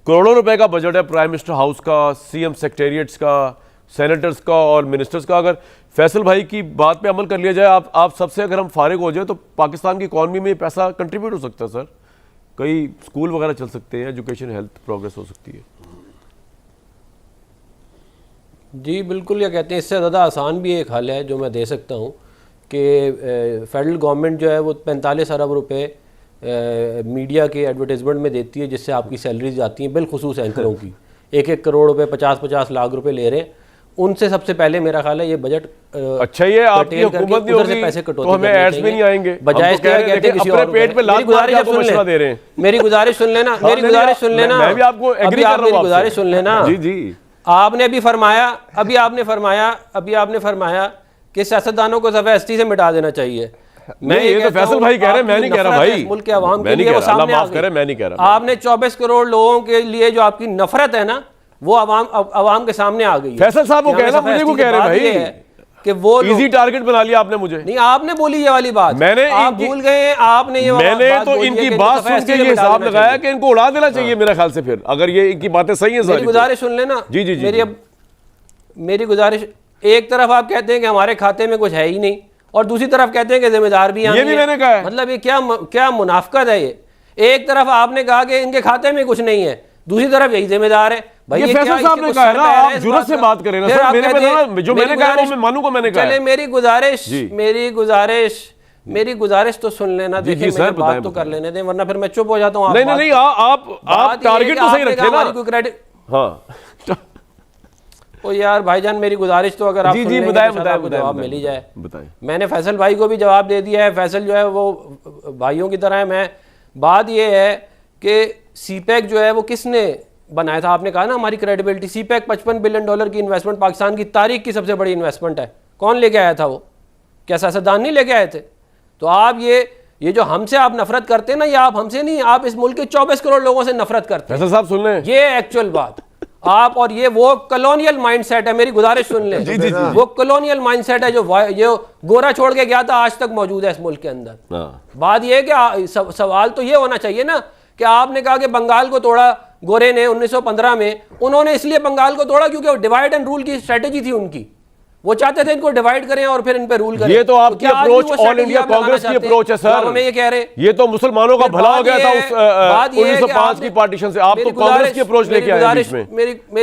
करोड़ों रुपए का बजट है प्राइम मिनिस्टर हाउस का, सीएम सेक्रेटेरिएट्स का, सेनेटर्स का और मिनिस्टर्स का। अगर फैसल भाई की बात पे अमल कर लिया जाए, आप सबसे अगर हम फारिग हो जाए तो पाकिस्तान की इकॉनमी में पैसा कंट्रीब्यूट हो सकता है सर। कई स्कूल वगैरह चल सकते हैं, एजुकेशन हेल्थ प्रोग्रेस हो सकती है। जी बिल्कुल, ये कहते हैं इससे ज़्यादा आसान भी एक हल है जो मैं दे सकता हूँ कि फेडरल गवर्नमेंट जो है वो 45 अरब रुपए मीडिया के एडवर्टाइजमेंट में देती है, जिससे आपकी सैलरीज जाती हैं, बिलखुसूस एंकरों की 1-1 करोड़ रुपए 50-50 लाख रुपए ले रहे हैं। उनसे सबसे पहले मेरा ख्याल है ये बजट अच्छा, ये आपकी हुकूमत नहीं होगी पैसे कटौती तो हमें एड्स में नहीं आएंगे। बजाय इसके कहते हैं किसी और पेट पे लात मार के आपको मशवरा दे रहे हैं। मेरी गुजारिश सुन लेना, मेरी गुजारिश सुन लेना, मैं भी आपको एग्री कर रहा हूं, गुजारिश सुन लेना। जी जी, आपने अभी आपने फरमाया कि सियासतदानों को ज़बरदस्ती से मिटा देना चाहिए। मैं ये तो फैसल भाई कह रहे हैं, मैं नहीं कह रहा भाई, मुल्क के अवाम के लिए वो सामने आ गई। मैं नहीं कह रहा। आपने 24 करोड़ लोगों के लिए जो आपकी नफरत है ना, वो अवाम के सामने आ गई है। फैसल साहब वो कह रहे हैं, मुझे को कह रहे हैं भाई कि वो इजी टारगेट बना लिया आपने मुझे। नहीं, आपने बोली ये वाली बात, मैंने आप भूल गए। आपने ये मैंने तो इनकी बात सुन के ये हिसाब लगाया कि इनको उड़ा देना चाहिए मेरे ख्याल से। फिर अगर ये इनकी बातें सही है, मेरी गुजारिश सुन लेना। जी जी जी, मेरी गुजारिश, एक तरफ आप कहते हैं कि हमारे खाते में कुछ है ही नहीं और दूसरी तरफ कहते हैं कि जिम्मेदार भी ये भी मैंने कहा है। मतलब ये क्या मुनाफकत है ये। एक तरफ आपने कहा कि इनके खाते में कुछ नहीं है, दूसरी तरफ यही जिम्मेदार है भाई। ये फैसल साहब ने कहा है ना, आप जुर्रत से बात करें ना सर। मेरे पे ना जो मैंने कहा वो मैं मानूंगा, मैंने कहा। चले मेरी गुजारिश तो सुन लेना। देखिए सर, बात तो कर लेने दें, वरना फिर मैं चुप हो जाता हूँ। नहीं, आप टारगेट तो सही रखे ना। हाँ ओ यार भाईजान, मेरी गुजारिश तो अगर आप जी बताएं जवाब मिल ही जाए। मैंने फैसल भाई को भी जवाब दे दिया है। फैसल जो है वो भाइयों की तरह है। मैं बात ये है कि सीपैक जो है वो किसने बनाया था? आपने कहा ना हमारी क्रेडिबिलिटी। सीपैक $55 बिलियन की इन्वेस्टमेंट पाकिस्तान की तारीख की सबसे बड़ी इन्वेस्टमेंट है। कौन लेके आया था वो? क्या सियासतदान नहीं लेके आए थे? तो आप ये जो हमसे आप नफरत करते हैं ना, ये आप हमसे नहीं, आप इस मुल्क के 24 करोड़ लोगों से नफरत करते हैं। फैसल साहब सुन लें, ये एक्चुअल बात आप, और ये वो कॉलोनियल माइंडसेट है। मेरी गुजारिश सुन लें। जी। वो कॉलोनियल माइंडसेट है जो गोरा छोड़ के गया था, आज तक मौजूद है इस मुल्क के अंदर। बात ये है कि सवाल तो ये होना चाहिए ना कि आपने कहा कि बंगाल को तोड़ा गोरे ने 1915 में। उन्होंने इसलिए बंगाल को तोड़ा क्योंकि डिवाइड एंड रूल की स्ट्रेटेजी थी उनकी। वो चाहते थे इनको डिवाइड करें और फिर इन पे रूल करें। ये तो आपकी अप्रोच ऑल इंडिया कांग्रेस की अप्रोच है सर। हमें ये कह रहे ये तो मुसलमानों का भला हो गया था उस 1905 की पार्टीशन से। आप तो कांग्रेस की अप्रोच लेके आए बीच में।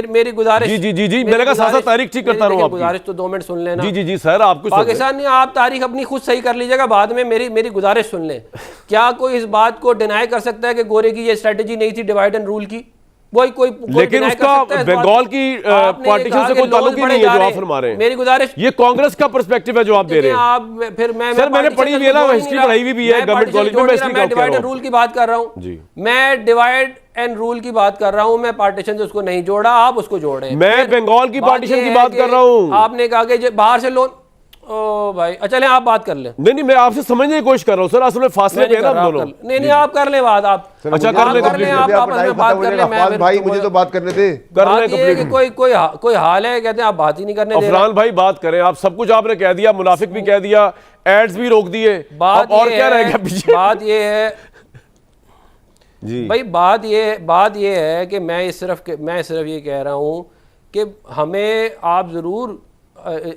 मेरी गुजारिश जी मैंने कहा साथ तारीख ठीक करता रहूं। गुजारिश तो 2 मिनट सुन लेना। जी सर, आपको पाकिस्तान ने आप तारीख अपनी खुद सही कर लीजिएगा बाद में। मेरी गुजारिश सुन लें। क्या कोई इस बात को डिनाई कर सकता है कि गोरे की ये स्ट्रेटेजी नहीं थी डिवाइड एंड रूल की? लेकिन उसका बंगाल की पार्टीशन से कोई ताल्लुक ही नहीं है जो आप फरमा रहे हैं। मेरी गुजारिश, ये कांग्रेस का पर्सपेक्टिव है जो आप दे रहे हैं। आप फिर सर मैंने पढ़ी हुई है ना, हिस्ट्री पढ़ाई हुई भी है गवर्नमेंट कॉलेज में। मैं डिवाइड एंड रूल की बात कर रहा हूं जी। मैं डिवाइड एंड रूल की बात कर रहा हूं। मैं पार्टीशन से उसको नहीं जोड़ा, आप उसको जोड़े। मैं बंगाल की पार्टीशन की बात कर रहा हूं। आपने कहा कि बाहर से लोन। ओ भाई, चले आप बात कर ले। नहीं मैं आपसे समझने की कोशिश कर रहा हूं सर। असल में फासले पे ना दोनों। नहीं आप कर ले बात। आप अच्छा कर ले आप आपस में बात कर ले। मैं भाई मुझे तो बात करने दे। कोई हाल है, कहते हैं आप बात ही नहीं करने दे। अफरान भाई बात करें। आप सब कुछ आपने कह दिया, मुनाफिक भी कह दिया, एड्स भी रोक दिए, बात और क्या रह गया पीछे? बात ये है जी भाई, बात ये है कि मैं सिर्फ ये कह रहा हूं कि हमें आप जरूर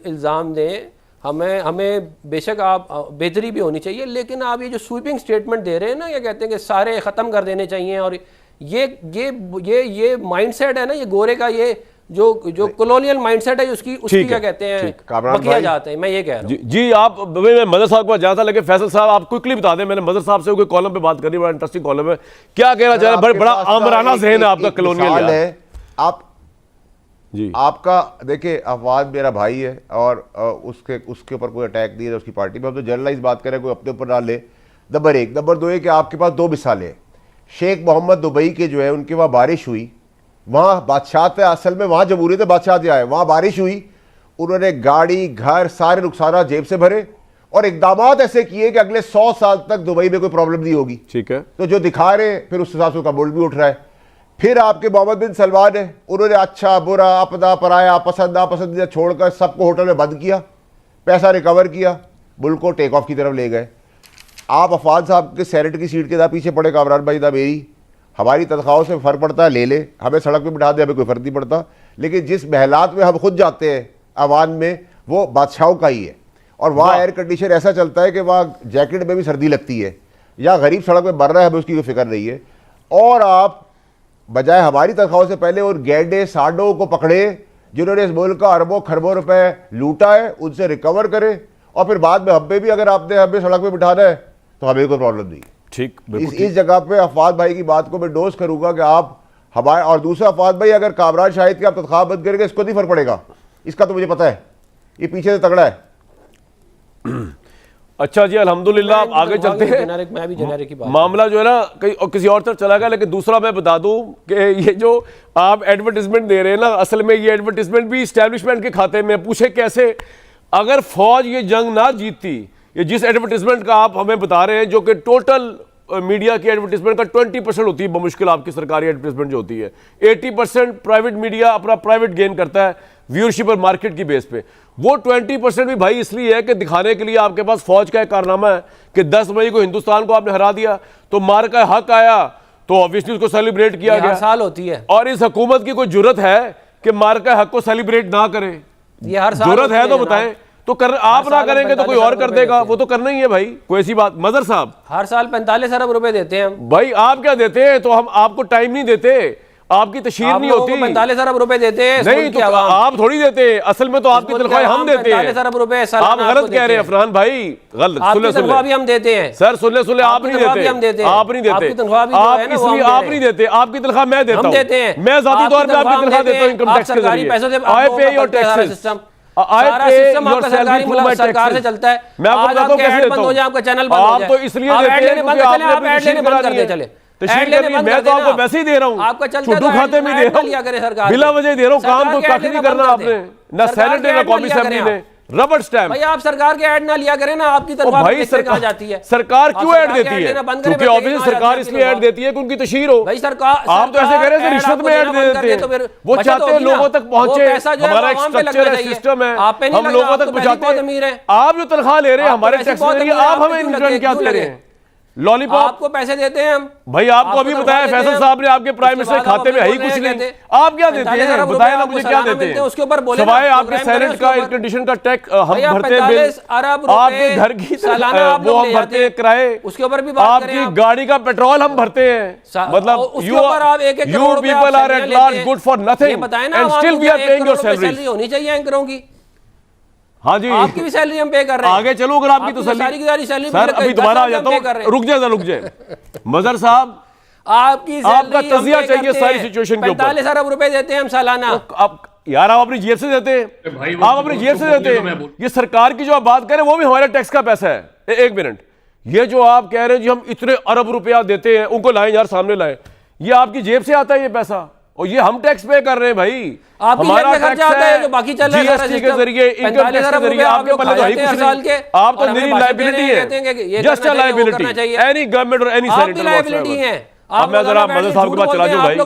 इल्ज़ाम दें। हमें बेशक आप बेहतरी भी होनी चाहिए, लेकिन आप ये जो स्वीपिंग स्टेटमेंट दे रहे हैं ना, ये कहते हैं कि सारे ख़त्म कर देने चाहिए। और ये माइंडसेट है ना, ये गोरे का, ये जो कॉलोनियल माइंडसेट है उसकी क्या कहते हैं, बकिया जाते हैं। मैं ये कह रहा हूँ जी। आप मैं मदर साहब को जाता लगे। फैसल साहब आप क्विकली बता दें। मैंने मदर साहब से कोई कॉलम पे बात करनी, बड़ा इंटरेस्टिंग कॉलम है। क्या कहना चाह रहे हैं? बड़ा आमराना ज़हन है आपका कॉलोनियल है। आप जी आपका देखिए, अफवाद मेरा भाई है और उसके ऊपर कोई अटैक नहीं है उसकी पार्टी में। हम तो जनरलाइज बात करें, कोई अपने ऊपर ना ले। नंबर 1। नंबर 2 है कि आपके पास 2 मिसालें हैं। शेख मोहम्मद दुबई के जो है उनके वहाँ बारिश हुई, वहाँ बादशाह थे असल में, वहाँ जमहूरियत बादशाह थे आए, वहाँ बारिश हुई, उन्होंने गाड़ी घर सारे नुकसान जेब से भरे और इकदाम ऐसे किए कि अगले 100 साल तक दुबई में कोई प्रॉब्लम नहीं होगी। ठीक है, तो जो दिखा रहे हैं फिर उस हिसाब से उसका मुल्क भी उठ रहा है। फिर आपके मोहम्मद बिन सलमान है, उन्होंने अच्छा बुरा अपना पराया पसंद नापसंद छोड़कर सबको होटल में बंद किया, पैसा रिकवर किया, मुल्क को टेक ऑफ की तरफ ले गए। आप अफवाद साहब के सेनेट की सीट के ना पीछे पड़े कामरान भाई ना मेरी, हमारी तनख्वाहों से फ़र्क पड़ता है, ले ले, हमें सड़क पे बिठा दे, हमें कोई फ़र्क नहीं पड़ता। लेकिन जिस महलात में हम खुद जाते हैं आवान में, वो बादशाहों का ही है। और वहाँ एयर कंडीशन ऐसा चलता है कि वहाँ जैकेट में भी सर्दी लगती है, या गरीब सड़क में मर रहा है, हमें उसकी कोई फिक्र नहीं है। और आप बजाय हमारी तनख्वाहों से पहले उन गैंडे सांडों को पकड़े जिन्होंने इस मुल्क का अरबों खरबों रुपए लूटा है, उनसे रिकवर करे, और फिर बाद में हम पे भी अगर आपने हमें सड़क पे बिठाना है तो हमें कोई प्रॉब्लम नहीं। ठीक, इस जगह पे अफवाद भाई की बात को मैं डोज करूंगा कि आप हमारे, और दूसरा अफवाद भाई, अगर कामरान शाहिद की आप तनख्वाह बंद करेंगे इसको नहीं फर्क पड़ेगा, इसका तो मुझे पता है, ये पीछे से तगड़ा है। अच्छा जी, अल्हम्दुलिल्लाह आप आगे चलते हैं। मैं भी जेनेरिक की बात, मामला जो है ना कहीं किसी और तरफ चला गया। लेकिन दूसरा मैं बता दूं कि ये जो आप एडवर्टीजमेंट दे रहे हैं ना, असल में ये एडवर्टीजमेंट भी इस्टेब्लिशमेंट के खाते में। पूछे कैसे? अगर फौज ये जंग ना जीतती, ये जिस एडवर्टीजमेंट का आप हमें बता रहे हैं, जो कि टोटल मीडिया की एडवर्टीजमेंट का 20% होती है बमुश्किल, आपकी सरकारी एडवर्टीजमेंट जो होती है, 80% प्राइवेट मीडिया अपना प्राइवेट गेन करता है व्यूअरशिप और मार्केट की बेस पे। वो 20% भी भाई इसलिए है कि दिखाने के लिए आपके पास फौज का एक कारनामा है कि 10 मई को हिंदुस्तान को आपने हरा दिया, तो मार का हक आया, तो ऑब्वियसली उसको सेलिब्रेट किया गया। हर साल होती है। और इस हुकूमत की कोई जुर्रत है कि मार का हक को सेलिब्रेट ना करे? ये हर साल जुर्रत है तो बताएं। तो आप ना करेंगे तो कोई और कर देगा, वो तो करना ही है भाई, कोई ऐसी बात। मजर साहब हर साल 45 अरब रुपए देते हैं हम। भाई आप क्या देते हैं? तो हम आपको टाइम नहीं देते, आपकी तशहीर नहीं होती। 45 अरब रुपए देते हैं नहीं, तो आप थोड़ी देते हैं, असल में तो आपकी तनख्वाह हम देते हैं। 45 अरब रुपए आप गलत कह रहे हैं अफरान भाई, गलत। आपकी तनख्वाह भी हम देते हैं सर, सुन ले आप नहीं देते, आप नहीं देते, आप इसलिए आप नहीं देते, आपकी तनख्वाह मैं देता हूं, मैं जाती तौर पे आपकी तनख्वाह देता हूं इनकम टैक्स के जरिए। आई पे योर टैक्सेस, सारा सिस्टम आपका सरकार से चलता है। मैं आपको बताता हूं कैसे देता हूं। आपका चैनल बंद हो जाए, आप तो इसलिए देते हैं क्योंकि आपने आप ऐड लेने बंद कर दे चले। मैं तो आपको वैसे ही दे रहा हूँ, आपका चलता है, छुट्टू खाते में दे रहा हूँ, बिला वजह दे रहा हूँ, काम को कख नहीं करना आपने, ना सेनेट ने ना कौमी असेंबली ने। रबड़ स्टैम्प भाई, आप सरकार के ऐड ना लिया करें ना, आपकी तनख्वाह भाई सरकार जाती है। सरकार क्यों ऐड देती है? क्योंकि ऑब्वियसली सरकार इसलिए ऐड देती है कि उनकी तशहीर हो। भाई सरकार, आप तो ऐसे कह रहे हैं रिश्वत में ऐड दे देते हैं, वो चाहते हैं लोगों तक पहुंचे, हमारा एक स्ट्रक्चर है, सिस्टम है, हम लोगों तक पहुंचाते हैं। आप जो तनख्वाह ले रहे हैं हमारे टैक्स के जरिए, आप हमें रिटर्न क्या दे रहे हैं? लॉलीपॉप आपको पैसे देते हैं हम। भाई आपको अभी बताया फैसल साहब ने, आपके प्राइम मिनिस्टर खाते में है ही कुछ नहीं, आप क्या देते हैं? बताया ना मुझे क्या देते हैं? उसके ऊपर बोले सवाए आपके सेनेट का एयर कंडीशन का टैक्स हम भरते हैं, बिल आपके घर की वो हम भरते हैं किराए, उसके ऊपर भी बात करें। आपकी गाड़ी का पेट्रोल हम भरते हैं। मतलब you people are at large good for nothing and still we are paying your salary. होनी चाहिए एंकरों की। हाँ जी, आपकी भी सैलरी हम पे कर रहे हैं। आगे चलो, अगर आपकी तो सैलरी सर अभी दोबारा आ जाता हूँ, रुक जाए मजहर साहब, आपकी आपका तजिया चाहिए सारी सिचुएशन के ऊपर। 45 अरब रुपए देते हैं हम सालाना। अब यार आप अपनी जेब से देते हैं, आप अपनी जेब से देते हैं। ये सरकार की जो आप बात करें वो भी हमारे टैक्स का पैसा है। एक मिनट, ये जो आप कह रहे हैं जी हम इतने अरब रुपया देते हैं, उनको लाएं यार, सामने लाएं, ये आपकी जेब से आता है ये पैसा, और ये हम टैक्स पे कर रहे हैं भाई। हमारा टैक्स है जो बाकी चल रहा है जीएसटी के जरिए, इनकम टैक्स के जरिए, आपके पल्ले तो है कुछ नहीं, आप तो निरी लायबिलिटी है, just a liability, any government और एनी सेनेटर। लायबिलिटी है। अब मैं जरा मदद साहब के पास चला जाऊं भाई।